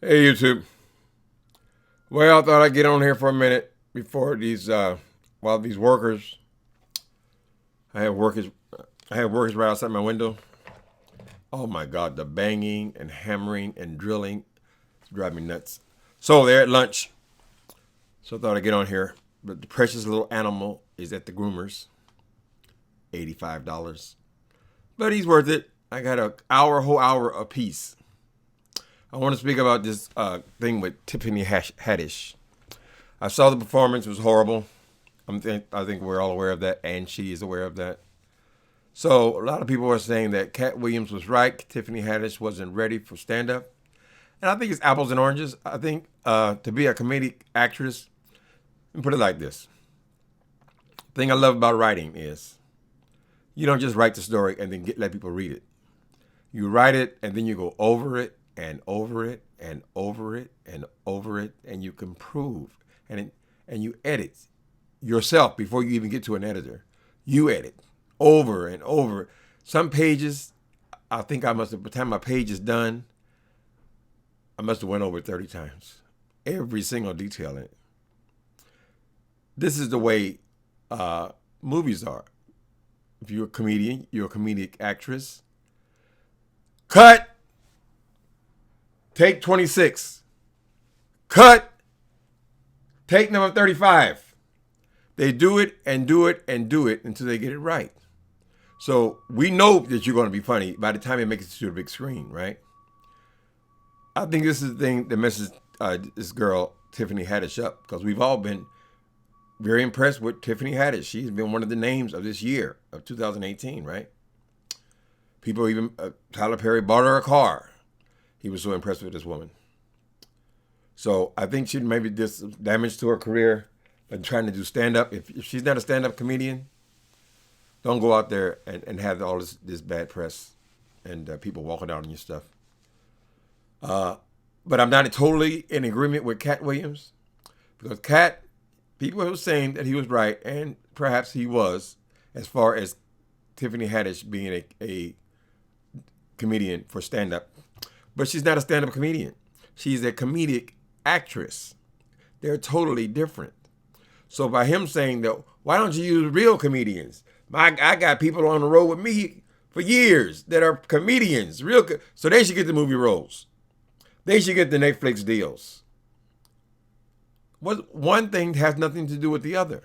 Hey YouTube. Well, I thought I'd get on here for a minute before while these workers, I have workers, I have workers right outside my window. Oh my God, the banging and hammering and drilling drive me nuts. So they're at lunch. So I thought I'd get on here. But the precious little animal is at the groomers, $85. But he's worth it. I got a whole hour a piece. I want to speak about this thing with Tiffany Haddish. I saw the performance; it was horrible. I think we're all aware of that, and she is aware of that. So a lot of people are saying that Cat Williams was right. Tiffany Haddish wasn't ready for stand-up, and I think it's apples and oranges. I think to be a comedic actress, and put it like this: the thing I love about writing is you don't just write the story and then let people read it. You write it and then you go over it and over it and over it and over it, and you can prove and you edit yourself before you even get to an editor. You edit over and over. Some pages, I think by the time my page is done, I must have went over it 30 times. Every single detail in it. This is the way movies are. If you're a comedian, you're a comedic actress. Cut. Take 26. Cut. Take number 35. They do it and do it and do it until they get it right. So we know that you're going to be funny by the time it makes it to the big screen, right? I think this is the thing that messes this girl, Tiffany Haddish, up, because we've all been very impressed with Tiffany Haddish. She's been one of the names of this year, of 2018, right? People even, Tyler Perry bought her a car. He was so impressed with this woman. So I think she maybe did some damage to her career by trying to do stand-up. If she's not a stand-up comedian, don't go out there and have all this bad press and people walking out on your stuff. But I'm not totally in agreement with Cat Williams, because people were saying that he was right, and perhaps he was, as far as Tiffany Haddish being a comedian for stand-up. But she's not a stand-up comedian. She's a comedic actress. They're totally different. So by him saying that, why don't you use real comedians? I got people on the road with me for years that are comedians, so they should get the movie roles. They should get the Netflix deals. One thing has nothing to do with the other.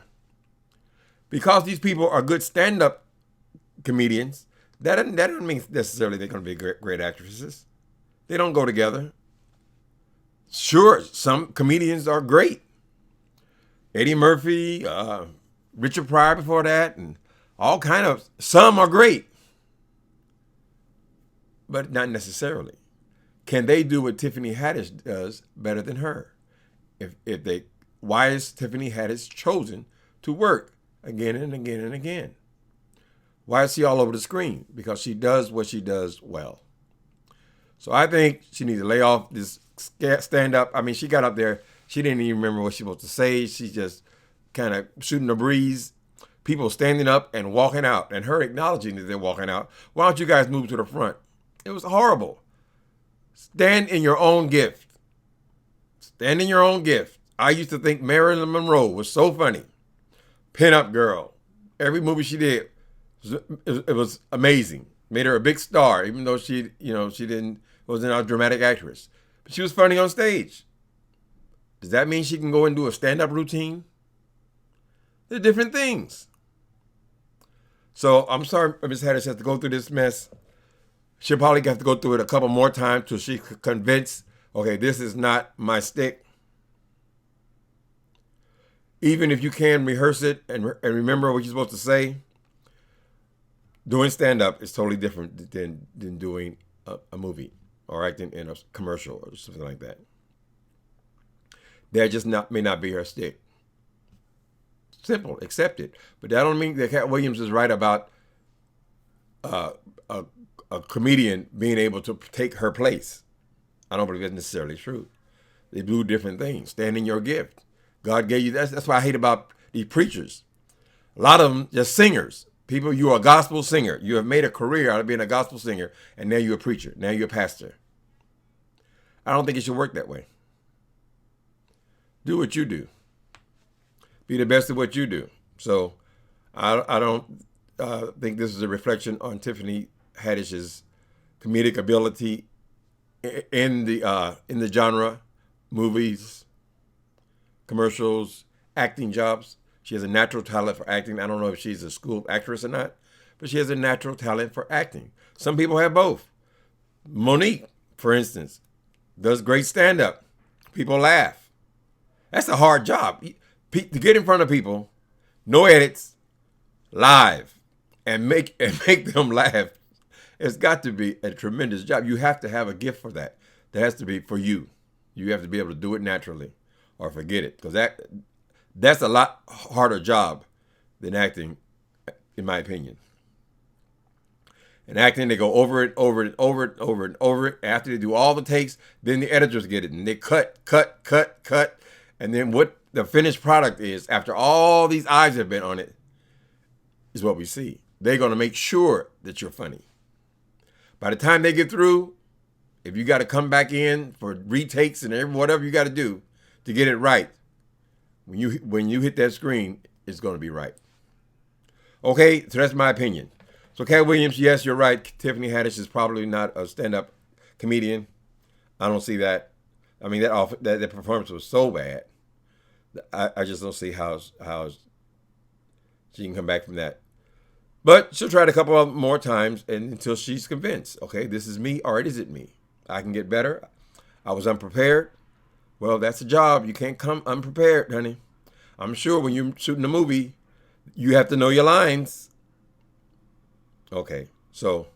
Because these people are good stand-up comedians, that doesn't mean necessarily they're going to be great actresses. They don't go together. Sure, some comedians are great. Eddie Murphy, Richard Pryor before that, and some are great. But not necessarily. Can they do what Tiffany Haddish does better than her? Why is Tiffany Haddish chosen to work again and again and again? Why is she all over the screen? Because she does what she does well. So I think she needs to lay off this stand-up. I mean, she got up there. She didn't even remember what she was supposed to say. She's just kind of shooting the breeze. People standing up and walking out, and her acknowledging that they're walking out. Why don't you guys move to the front? It was horrible. Stand in your own gift. Stand in your own gift. I used to think Marilyn Monroe was so funny. Pin-up girl. Every movie she did, it was amazing. Made her a big star, even though she wasn't a dramatic actress. But she was funny on stage. Does that mean she can go and do a stand-up routine? They're different things. So I'm sorry Ms. Haddish has to go through this mess. She'll probably have to go through it a couple more times till she's convinced, okay, this is not my stick. Even if you can rehearse it and remember what you're supposed to say, doing stand-up is totally different than doing a movie or acting in a commercial or something like that. That just may not be her stick. Simple, accept it. But that don't mean that Cat Williams is right about a comedian being able to take her place. I don't believe that's necessarily true. They do different things. Stand in your gift. God gave you that. That's what I hate about these preachers. A lot of them just singers. People, you're a gospel singer. You have made a career out of being a gospel singer, and now you're a preacher. Now you're a pastor. I don't think it should work that way. Do what you do. Be the best at what you do. So I don't think this is a reflection on Tiffany Haddish's comedic ability in the genre, movies, commercials, acting jobs. She has a natural talent for acting. I don't know if she's a school actress or not, but she has a natural talent for acting. Some people have both. Monique, for instance, does great stand-up. People laugh. That's a hard job. To get in front of people, no edits, live, and make them laugh. It's got to be a tremendous job. You have to have a gift for that. That has to be for you. You have to be able to do it naturally or forget it, because that's a lot harder job than acting, in my opinion. In acting, they go over it, over it, over it, over it, over it. After they do all the takes, then the editors get it, and they cut. And then what the finished product is, after all these eyes have been on it, is what we see. They're going to make sure that you're funny. By the time they get through, if you got to come back in for retakes and whatever you got to do to get it right, when you hit that screen, it's going to be right. Okay, so that's my opinion. So Cat Williams, yes, you're right. Tiffany Haddish is probably not a stand-up comedian. I don't see that. I mean, that performance was so bad. I just don't see how she can come back from that. But she'll try it a couple of more times until she's convinced. Okay, this is me, or it isn't me. I can get better. I was unprepared. Well, that's a job. You can't come unprepared, honey. I'm sure when you're shooting a movie, you have to know your lines. Okay, so,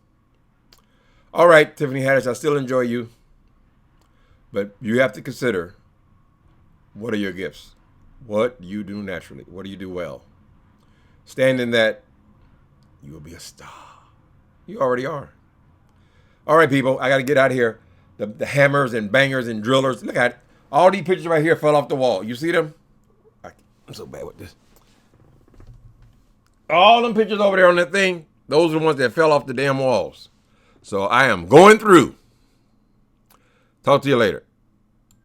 all right, Tiffany Haddish, I still enjoy you. But you have to consider, what are your gifts? What do you do naturally? What do you do well? Stand in that, you will be a star. You already are. All right, people, I got to get out of here. The hammers and bangers and drillers. Look at it. All these pictures right here fell off the wall. You see them? I'm so bad with this. All them pictures over there on that thing, those are the ones that fell off the damn walls. So I am going through. Talk to you later.